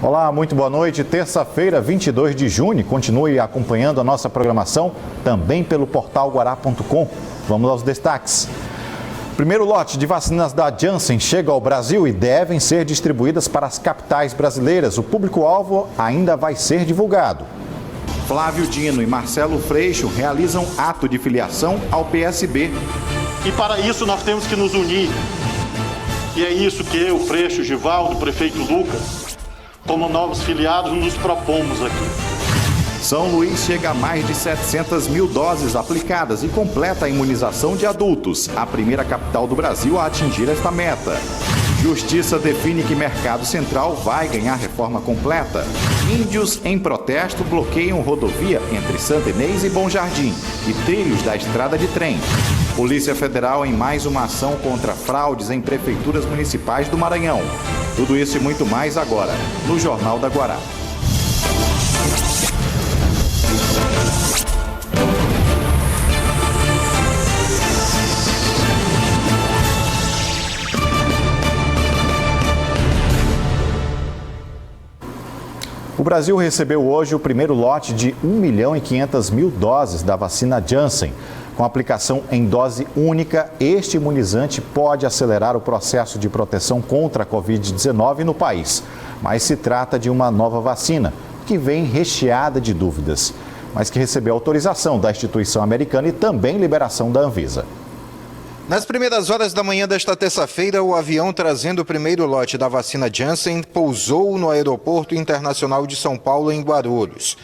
Olá, muito boa noite. Terça-feira, 22 de junho. Continue acompanhando a nossa programação também pelo portal guará.com. Vamos aos destaques. Primeiro lote de vacinas da Janssen chega ao Brasil e devem ser distribuídas para as capitais brasileiras. O público-alvo ainda vai ser divulgado. Flávio Dino e Marcelo Freixo realizam ato de filiação ao PSB. E para isso nós temos que nos unir. E é isso que eu, Freixo, Givaldo, o prefeito Lucas, como novos filiados, nos propomos aqui. São Luís chega a mais de 700 mil doses aplicadas e completa a imunização de adultos, a primeira capital do Brasil a atingir esta meta. Justiça define que Mercado Central vai ganhar reforma completa. Índios em protesto bloqueiam rodovia entre Santa Inês e Bom Jardim e trilhos da estrada de trem. Polícia Federal em mais uma ação contra fraudes em prefeituras municipais do Maranhão. Tudo isso e muito mais agora, no Jornal da Guará. O Brasil recebeu hoje o primeiro lote de 1.500.000 doses da vacina Janssen. Com aplicação em dose única, este imunizante pode acelerar o processo de proteção contra a Covid-19 no país. Mas se trata de uma nova vacina, que vem recheada de dúvidas, mas que recebeu autorização da instituição americana e também liberação da Anvisa. Nas primeiras horas da manhã desta terça-feira, o avião trazendo o primeiro lote da vacina Janssen pousou no Aeroporto Internacional de São Paulo, em Guarulhos.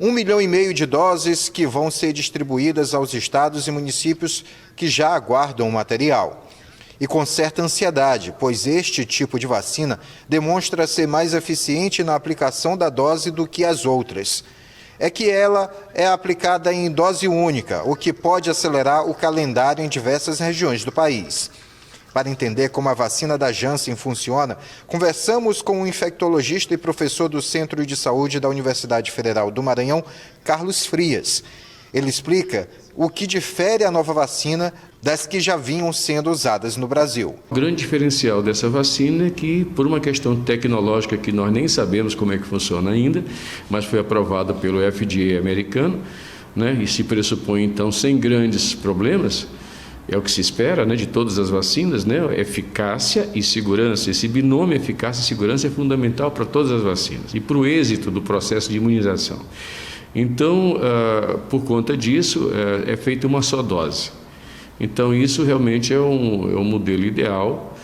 1,5 milhão de doses que vão ser distribuídas aos estados e municípios que já aguardam o material. E com certa ansiedade, pois este tipo de vacina demonstra ser mais eficiente na aplicação da dose do que as outras. É que ela é aplicada em dose única, o que pode acelerar o calendário em diversas regiões do país. Para entender como a vacina da Janssen funciona, conversamos com o infectologista e professor do Centro de Saúde da Universidade Federal do Maranhão, Carlos Frias. Ele explica o que difere a nova vacina das que já vinham sendo usadas no Brasil. O grande diferencial dessa vacina é que, por uma questão tecnológica que nós nem sabemos como é que funciona ainda, mas foi aprovada pelo FDA americano, né, e se pressupõe, então, sem grandes problemas. É o que se espera, né, de todas as vacinas, né, eficácia e segurança. Esse binômio eficácia e segurança é fundamental para todas as vacinas e para o êxito do processo de imunização. Então, por conta disso, é feita uma só dose. Então, isso realmente é um modelo ideal,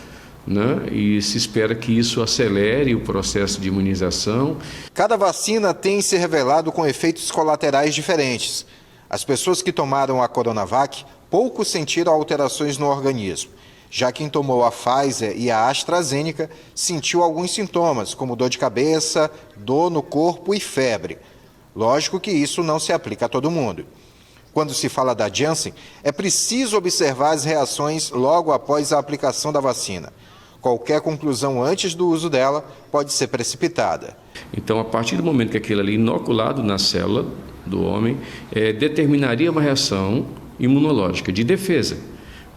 né, e se espera que isso acelere o processo de imunização. Cada vacina tem se revelado com efeitos colaterais diferentes. As pessoas que tomaram a Coronavac pouco sentiram alterações no organismo. Já quem tomou a Pfizer e a AstraZeneca sentiu alguns sintomas, como dor de cabeça, dor no corpo e febre. Lógico que isso não se aplica a todo mundo. Quando se fala da Janssen, é preciso observar as reações logo após a aplicação da vacina. Qualquer conclusão antes do uso dela pode ser precipitada. Então, a partir do momento que aquilo ali inoculado na célula do homem, determinaria uma reação imunológica de defesa,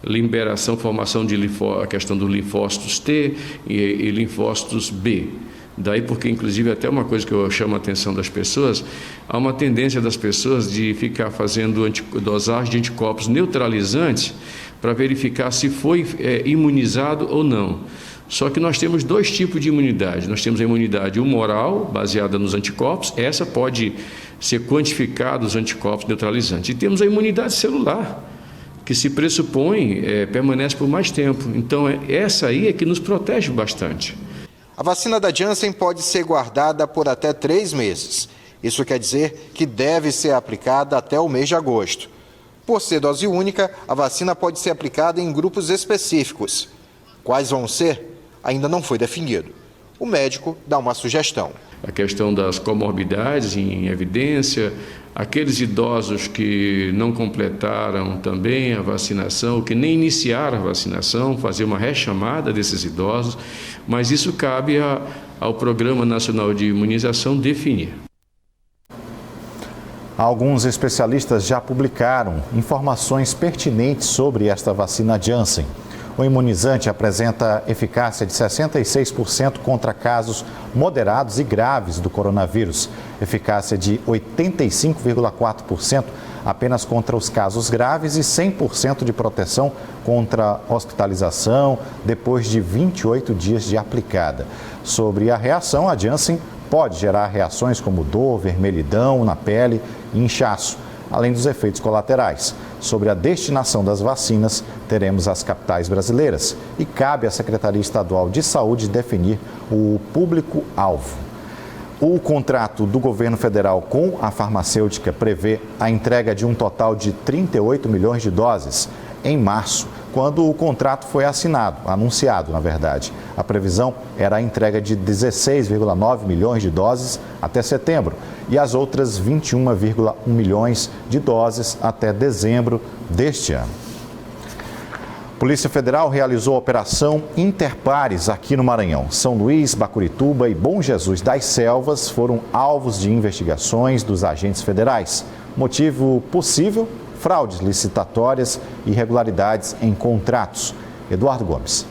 liberação, formação de a questão dos linfócitos T e linfócitos B. Daí porque, inclusive, até uma coisa que eu chamo a atenção das pessoas, há uma tendência das pessoas de ficar fazendo dosagem de anticorpos neutralizantes para verificar se foi imunizado ou não. Só que nós temos dois tipos de imunidade. Nós temos a imunidade humoral, baseada nos anticorpos, essa pode ser quantificada, os anticorpos neutralizantes. E temos a imunidade celular, que se pressupõe, permanece por mais tempo. Então, essa aí é que nos protege bastante. A vacina da Janssen pode ser guardada por até 3 meses. Isso quer dizer que deve ser aplicada até o mês de agosto. Por ser dose única, a vacina pode ser aplicada em grupos específicos. Quais vão ser? Ainda não foi definido. O médico dá uma sugestão. A questão das comorbidades em evidência, aqueles idosos que não completaram também a vacinação, que nem iniciaram a vacinação, fazer uma rechamada desses idosos, mas isso cabe ao Programa Nacional de Imunização definir. Alguns especialistas já publicaram informações pertinentes sobre esta vacina Janssen. O imunizante apresenta eficácia de 66% contra casos moderados e graves do coronavírus, eficácia de 85,4% apenas contra os casos graves e 100% de proteção contra hospitalização depois de 28 dias de aplicada. Sobre a reação, a Janssen pode gerar reações como dor, vermelhidão na pele e inchaço, além dos efeitos colaterais. Sobre a destinação das vacinas, teremos as capitais brasileiras e cabe à Secretaria Estadual de Saúde definir o público-alvo. O contrato do governo federal com a farmacêutica prevê a entrega de um total de 38 milhões de doses em março, quando o contrato foi anunciado, na verdade. A previsão era a entrega de 16,9 milhões de doses até setembro e as outras 21,1 milhões de doses até dezembro deste ano. A Polícia Federal realizou a Operação Interpares aqui no Maranhão. São Luís, Bacurituba e Bom Jesus das Selvas foram alvos de investigações dos agentes federais. Motivo possível: fraudes licitatórias e irregularidades em contratos. Eduardo Gomes.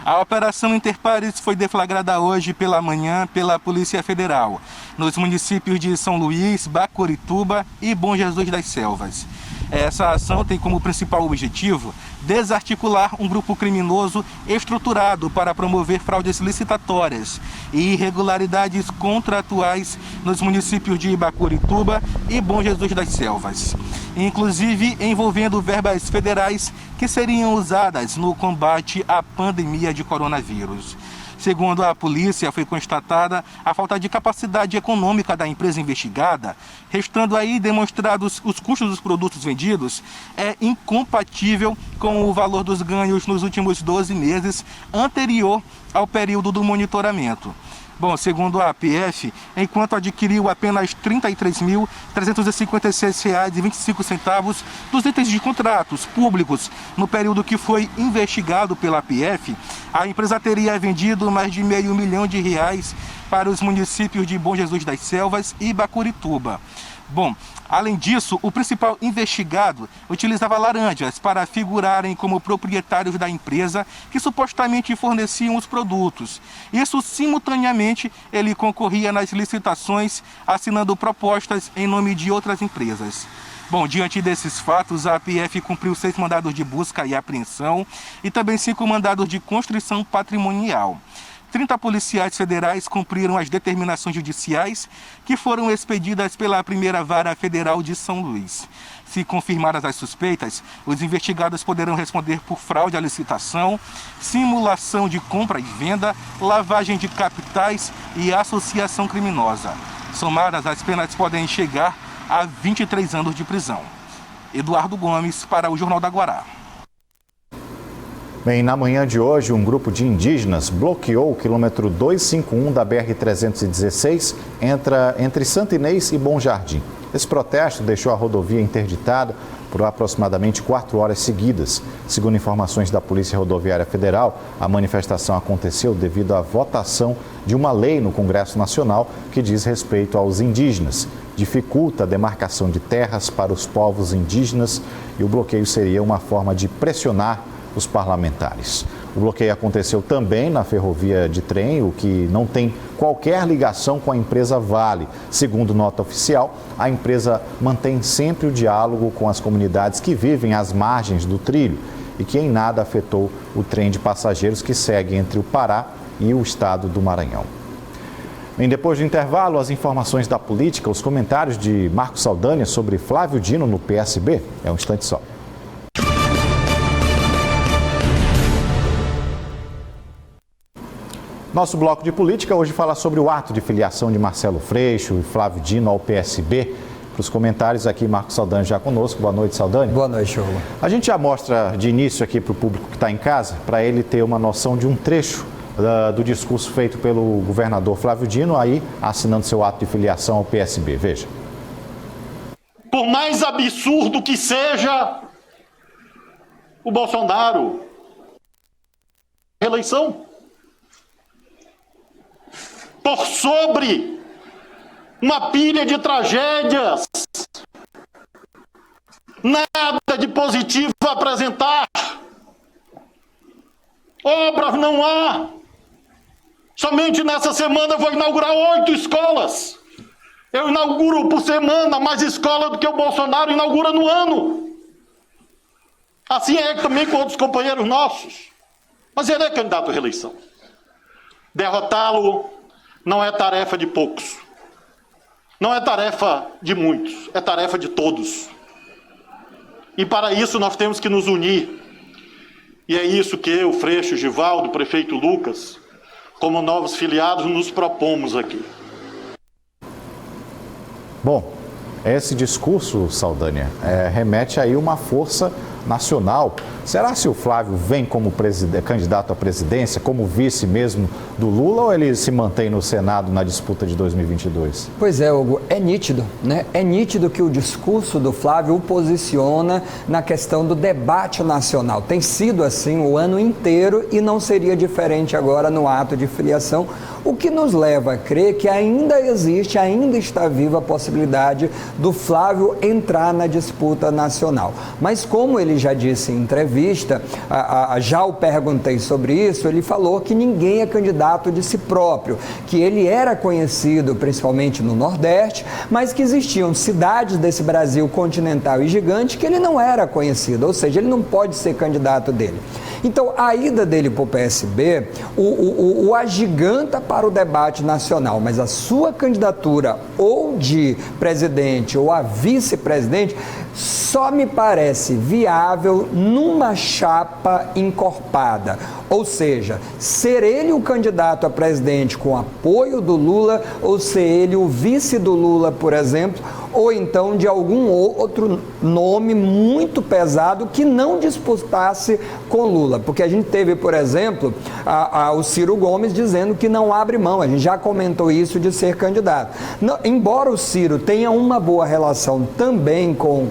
A Operação Interpares foi deflagrada hoje pela manhã pela Polícia Federal, nos municípios de São Luís, Bacurituba e Bom Jesus das Selvas. Essa ação tem como principal objetivo desarticular um grupo criminoso estruturado para promover fraudes licitatórias e irregularidades contratuais nos municípios de Bacurituba e Bom Jesus das Selvas, inclusive envolvendo verbas federais que seriam usadas no combate à pandemia de coronavírus. Segundo a polícia, foi constatada a falta de capacidade econômica da empresa investigada, restando aí demonstrados os custos dos produtos vendidos é incompatível com o valor dos ganhos nos últimos 12 meses anterior ao período do monitoramento. Bom, segundo a APF, enquanto adquiriu apenas R$ 33.356,25 dos itens de contratos públicos no período que foi investigado pela APF, a empresa teria vendido mais de R$500 mil para os municípios de Bom Jesus das Selvas e Bacurituba. Bom, além disso, o principal investigado utilizava laranjas para figurarem como proprietários da empresa que supostamente forneciam os produtos. Isso, simultaneamente, ele concorria nas licitações, assinando propostas em nome de outras empresas. Bom, diante desses fatos, a APF cumpriu 6 mandados de busca e apreensão e também 5 mandados de constrição patrimonial. 30 policiais federais cumpriram as determinações judiciais que foram expedidas pela Primeira Vara Federal de São Luís. Se confirmadas as suspeitas, os investigados poderão responder por fraude à licitação, simulação de compra e venda, lavagem de capitais e associação criminosa. Somadas, as penas podem chegar a 23 anos de prisão. Eduardo Gomes, para o Jornal da Guará. Bem, na manhã de hoje, um grupo de indígenas bloqueou o quilômetro 251 da BR-316 entre Santo Inês e Bom Jardim. Esse protesto deixou a rodovia interditada por aproximadamente 4 horas seguidas. Segundo informações da Polícia Rodoviária Federal, a manifestação aconteceu devido à votação de uma lei no Congresso Nacional que diz respeito aos indígenas. Dificulta a demarcação de terras para os povos indígenas e o bloqueio seria uma forma de pressionar os parlamentares. O bloqueio aconteceu também na ferrovia de trem, o que não tem qualquer ligação com a empresa Vale. Segundo nota oficial, a empresa mantém sempre o diálogo com as comunidades que vivem às margens do trilho e que em nada afetou o trem de passageiros que segue entre o Pará e o estado do Maranhão. Bem, depois do intervalo, as informações da política, os comentários de Marcos Saldanha sobre Flávio Dino no PSB. É um instante só. Nosso bloco de política hoje fala sobre o ato de filiação de Marcelo Freixo e Flávio Dino ao PSB. Para os comentários aqui, Marcos Saldanha já conosco. Boa noite, Saldanha. Boa noite, Hugo. A gente já mostra de início aqui para o público que está em casa, para ele ter uma noção de um trecho do discurso feito pelo governador Flávio Dino, aí assinando seu ato de filiação ao PSB. Veja. Por mais absurdo que seja o Bolsonaro, reeleição, por sobre uma pilha de tragédias, nada de positivo a apresentar. Obras não há. Somente nessa semana eu vou inaugurar 8 escolas. Eu inauguro por semana mais escola do que o Bolsonaro inaugura no ano. Assim é também com outros companheiros nossos. Mas ele é candidato à reeleição. Derrotá-lo não é tarefa de poucos. Não é tarefa de muitos, é tarefa de todos. E para isso nós temos que nos unir. E é isso que eu, Freixo, Givaldo, o prefeito Lucas, como novos filiados, nos propomos aqui. Bom, esse discurso, Saldanha, remete aí uma força nacional. Será se o Flávio vem como candidato à presidência, como vice mesmo do Lula, ou ele se mantém no Senado na disputa de 2022? Pois é, Hugo, é nítido, né? É nítido que o discurso do Flávio o posiciona na questão do debate nacional. Tem sido assim o ano inteiro e não seria diferente agora no ato de filiação, o que nos leva a crer que ainda existe, ainda está viva a possibilidade do Flávio entrar na disputa nacional. Mas como ele já disse em entrevista, já o perguntei sobre isso, ele falou que ninguém é candidato de si próprio, que ele era conhecido principalmente no Nordeste, mas que existiam cidades desse Brasil continental e gigante que ele não era conhecido, ou seja, ele não pode ser candidato dele. Então, a ida dele para o PSB o agiganta para o debate nacional, mas a sua candidatura ou de presidente ou a vice-presidente só me parece viável numa chapa encorpada. Ou seja, ser ele o candidato a presidente com apoio do Lula ou ser ele o vice do Lula, por exemplo, ou então de algum outro nome muito pesado que não disputasse com Lula. Porque a gente teve, por exemplo, o Ciro Gomes dizendo que não abre mão, a gente já comentou isso de ser candidato. Não, embora o Ciro tenha uma boa relação também com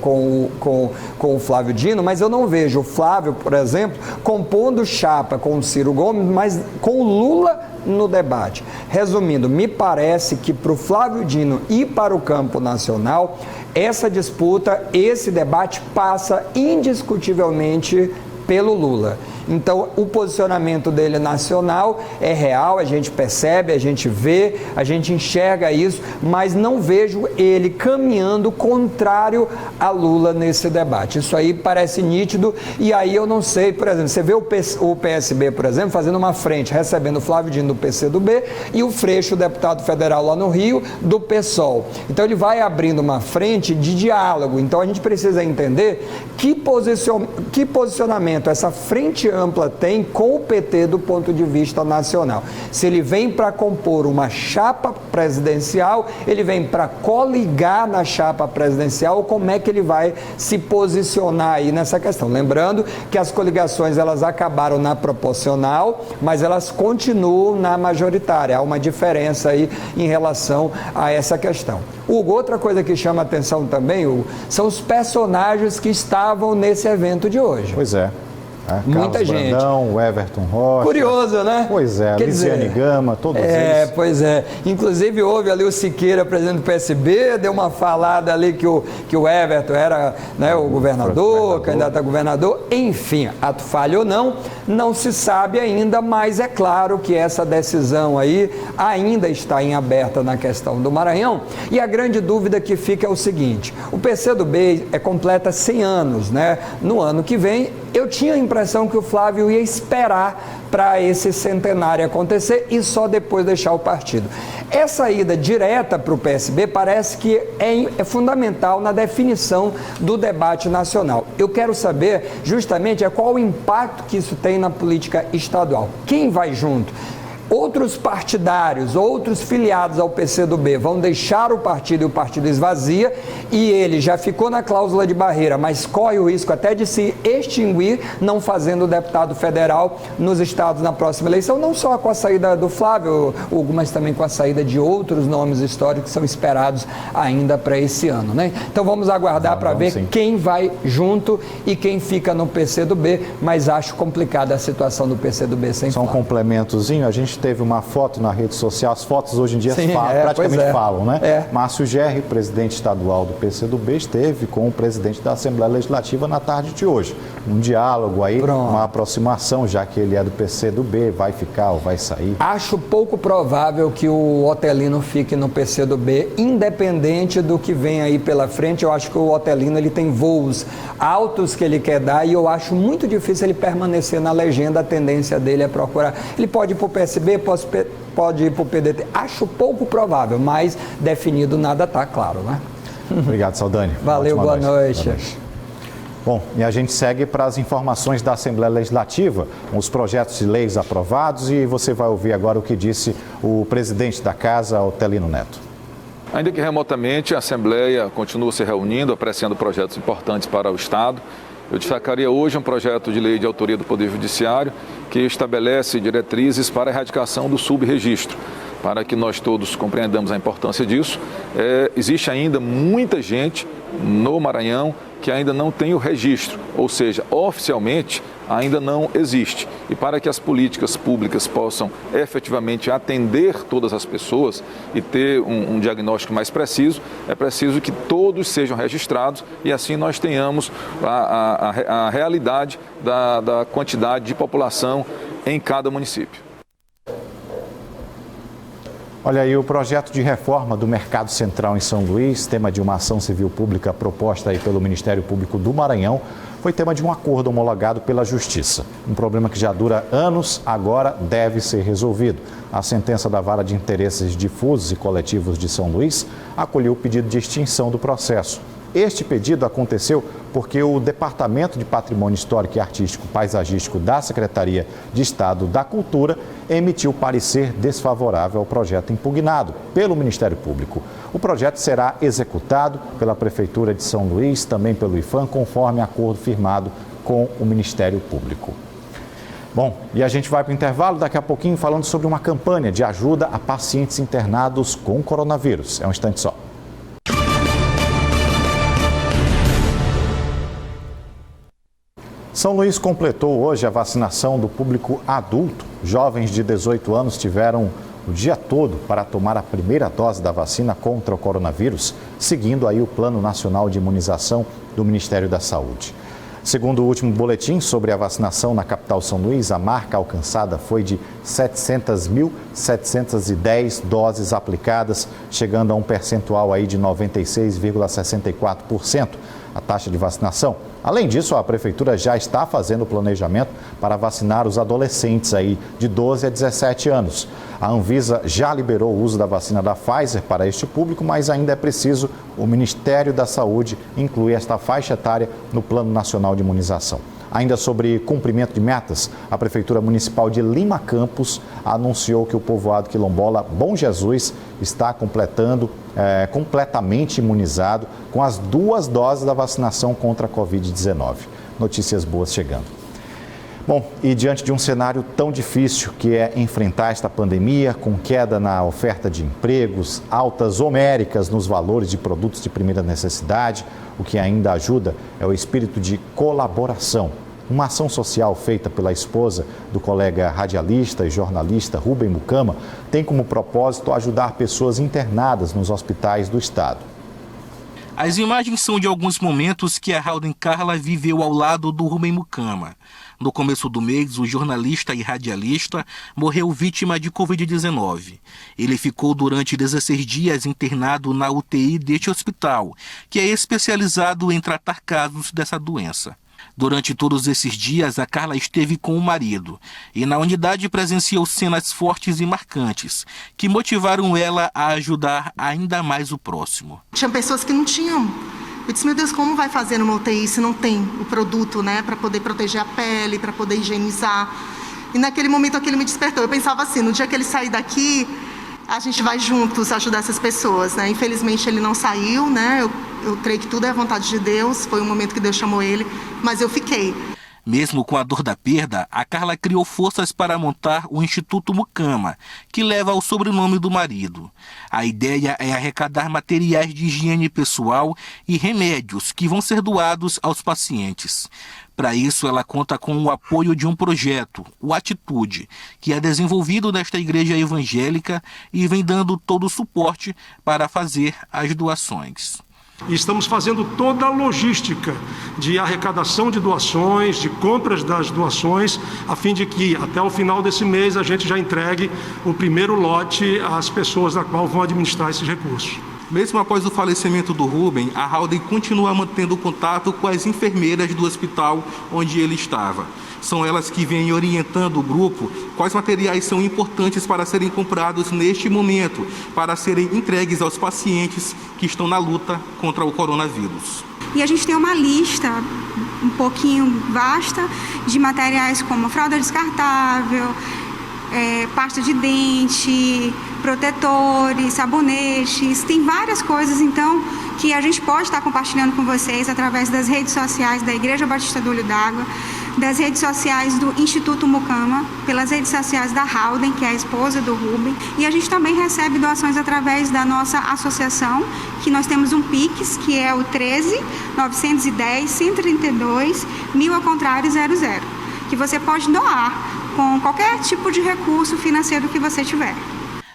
o Flávio Dino, mas eu não vejo o Flávio, por exemplo, compondo chapa com o Ciro Gomes, mas com o Lula no debate. Resumindo, me parece que para o Flávio Dino e para o campo nacional, essa disputa, esse debate passa indiscutivelmente pelo Lula. Então, o posicionamento dele nacional é real, a gente percebe, a gente vê, a gente enxerga isso, mas não vejo ele caminhando contrário a Lula nesse debate. Isso aí parece nítido, e aí eu não sei, por exemplo, você vê o PSB, por exemplo, fazendo uma frente, recebendo o Flávio Dino do PCdoB e o Freixo, deputado federal lá no Rio, do PSOL. Então, ele vai abrindo uma frente de diálogo. Então, a gente precisa entender que posicionamento essa frente ampla tem com o PT do ponto de vista nacional. Se ele vem para compor uma chapa presidencial, ele vem para coligar na chapa presidencial, como é que ele vai se posicionar aí nessa questão? Lembrando que as coligações elas acabaram na proporcional, mas elas continuam na majoritária. Há uma diferença aí em relação a essa questão. Hugo, outra coisa que chama atenção também, Hugo, são os personagens que estavam nesse evento de hoje. Pois é. Muita Carlos gente. Brandão, o Everton Rocha. Curioso, né? Pois é, Lisiane Gama, todos eles. Pois é. Inclusive houve ali o Siqueira, presidente do PSB, deu uma falada ali que o Everton era, né, o governador, candidato a governador. Enfim, ato falho ou não se sabe ainda, mas é claro que essa decisão aí ainda está em aberta na questão do Maranhão. E a grande dúvida que fica é o seguinte: o PCdoB completa 100 anos, né? No ano que vem, eu tinha a impressão que o Flávio ia esperar para esse centenário acontecer e só depois deixar o partido. Essa ida direta para o PSB parece que é fundamental na definição do debate nacional. Eu quero saber justamente qual o impacto que isso tem na política estadual. Quem vai junto? Outros partidários, outros filiados ao PCdoB vão deixar o partido e o partido esvazia, e ele já ficou na cláusula de barreira, mas corre o risco até de se extinguir, não fazendo deputado federal nos estados na próxima eleição, não só com a saída do Flávio, Hugo, mas também com a saída de outros nomes históricos que são esperados ainda para esse ano, né? Então vamos aguardar para ver quem vai junto e quem fica no PCdoB, mas acho complicada a situação do PCdoB sem Flávio. Só um complementozinho, a gente gente teve uma foto na rede social, as fotos hoje em dia Sim, praticamente falam, né? É. Márcio Gerri, presidente estadual do PCdoB, esteve com o presidente da Assembleia Legislativa na tarde de hoje. Um diálogo aí, uma aproximação, já que ele é do PCdoB, vai ficar ou vai sair? Acho pouco provável que o Otelino fique no PCdoB, independente do que vem aí pela frente. Eu acho que o Otelino ele tem voos altos que ele quer dar e eu acho muito difícil ele permanecer na legenda. A tendência dele é procurar. Ele pode ir para o PSB, pode ir para o PDT. Acho pouco provável, mas definido nada está, claro, né? Obrigado, Saldani. Valeu, boa noite. Bom, e a gente segue para as informações da Assembleia Legislativa, os projetos de leis aprovados, e você vai ouvir agora o que disse o presidente da Casa, Otelino Neto. Ainda que remotamente, a Assembleia continua se reunindo, apreciando projetos importantes para o Estado. Eu destacaria hoje um projeto de lei de autoria do Poder Judiciário que estabelece diretrizes para a erradicação do subregistro. Para que nós todos compreendamos a importância disso, existe ainda muita gente no Maranhão que ainda não tem o registro, ou seja, oficialmente ainda não existe. E para que as políticas públicas possam efetivamente atender todas as pessoas e ter um diagnóstico mais preciso, é preciso que todos sejam registrados e assim nós tenhamos a realidade da quantidade de população em cada município. Olha aí, o projeto de reforma do Mercado Central em São Luís, tema de uma ação civil pública proposta aí pelo Ministério Público do Maranhão, foi tema de um acordo homologado pela Justiça. Um problema que já dura anos, agora deve ser resolvido. A sentença da Vara de Interesses Difusos e Coletivos de São Luís acolheu o pedido de extinção do processo. Este pedido aconteceu porque o Departamento de Patrimônio Histórico e Artístico Paisagístico da Secretaria de Estado da Cultura emitiu parecer desfavorável ao projeto impugnado pelo Ministério Público. O projeto será executado pela Prefeitura de São Luís, também pelo IFAM, conforme acordo firmado com o Ministério Público. Bom, e a gente vai para o intervalo daqui a pouquinho falando sobre uma campanha de ajuda a pacientes internados com coronavírus. É um instante só. São Luís completou hoje a vacinação do público adulto. Jovens de 18 anos tiveram o dia todo para tomar a primeira dose da vacina contra o coronavírus, seguindo aí o Plano Nacional de Imunização do Ministério da Saúde. Segundo o último boletim sobre a vacinação na capital São Luís, a marca alcançada foi de 700.710 doses aplicadas, chegando a um percentual aí de 96,64%. A taxa de vacinação. Além disso, a Prefeitura já está fazendo o planejamento para vacinar os adolescentes aí de 12 a 17 anos. A Anvisa já liberou o uso da vacina da Pfizer para este público, mas ainda é preciso o Ministério da Saúde incluir esta faixa etária no Plano Nacional de Imunização. Ainda sobre cumprimento de metas, a Prefeitura Municipal de Lima Campos anunciou que o povoado quilombola Bom Jesus está completamente imunizado com as 2 doses da vacinação contra a Covid-19. Notícias boas chegando. Bom, e diante de um cenário tão difícil que é enfrentar esta pandemia, com queda na oferta de empregos, altas homéricas nos valores de produtos de primeira necessidade, o que ainda ajuda é o espírito de colaboração. Uma ação social feita pela esposa do colega radialista e jornalista Rubem Mucama tem como propósito ajudar pessoas internadas nos hospitais do estado. As imagens são de alguns momentos que a Halden Carla viveu ao lado do Rubem Mucama. No começo do mês, o jornalista e radialista morreu vítima de Covid-19. Ele ficou durante 16 dias internado na UTI deste hospital, que é especializado em tratar casos dessa doença. Durante todos esses dias, a Carla esteve com o marido e na unidade presenciou cenas fortes e marcantes que motivaram ela a ajudar ainda mais o próximo. Tinha pessoas que não tinham. Eu disse, meu Deus, como vai fazer numa UTI se não tem o produto, né, para poder proteger a pele, para poder higienizar? E naquele momento aquilo me despertou. Eu pensava assim, no dia que ele sair daqui, a gente vai juntos ajudar essas pessoas, né? Infelizmente ele não saiu, né? Eu creio que tudo é a vontade de Deus, foi um momento que Deus chamou ele, mas eu fiquei. Mesmo com a dor da perda, a Carla criou forças para montar o Instituto Mucama, que leva o sobrenome do marido. A ideia é arrecadar materiais de higiene pessoal e remédios que vão ser doados aos pacientes. Para isso, ela conta com o apoio de um projeto, o Atitude, que é desenvolvido nesta igreja evangélica e vem dando todo o suporte para fazer as doações. E estamos fazendo toda a logística de arrecadação de doações, de compras das doações, a fim de que até o final desse mês a gente já entregue o primeiro lote às pessoas da qual vão administrar esses recursos. Mesmo após o falecimento do Rubem, a Haldem continua mantendo contato com as enfermeiras do hospital onde ele estava. São elas que vêm orientando o grupo quais materiais são importantes para serem comprados neste momento, para serem entregues aos pacientes que estão na luta contra o coronavírus. E a gente tem uma lista um pouquinho vasta de materiais como fralda descartável, pasta de dente, protetores, sabonetes, tem várias coisas então que a gente pode estar compartilhando com vocês através das redes sociais da Igreja Batista do Olho d'Água, das redes sociais do Instituto Mucama, pelas redes sociais da Haldem, que é a esposa do Rubem, e a gente também recebe doações através da nossa associação, que nós temos um Pix, que é o 13 910 132 1000 ao contrário 00, que você pode doar com qualquer tipo de recurso financeiro que você tiver.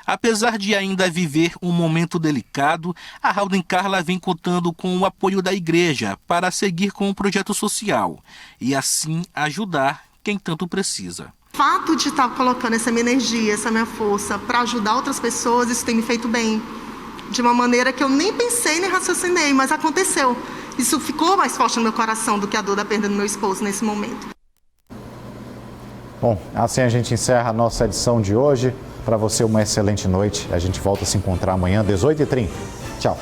Apesar de ainda viver um momento delicado, a Haldem Carla vem contando com o apoio da igreja para seguir com o projeto social e assim ajudar quem tanto precisa. O fato de estar colocando essa minha energia, essa minha força para ajudar outras pessoas, isso tem me feito bem. De uma maneira que eu nem pensei nem raciocinei, mas aconteceu. Isso ficou mais forte no meu coração do que a dor da perda do meu esposo nesse momento. Bom, assim a gente encerra a nossa edição de hoje. Para você, uma excelente noite. A gente volta a se encontrar amanhã, 18h30. Tchau.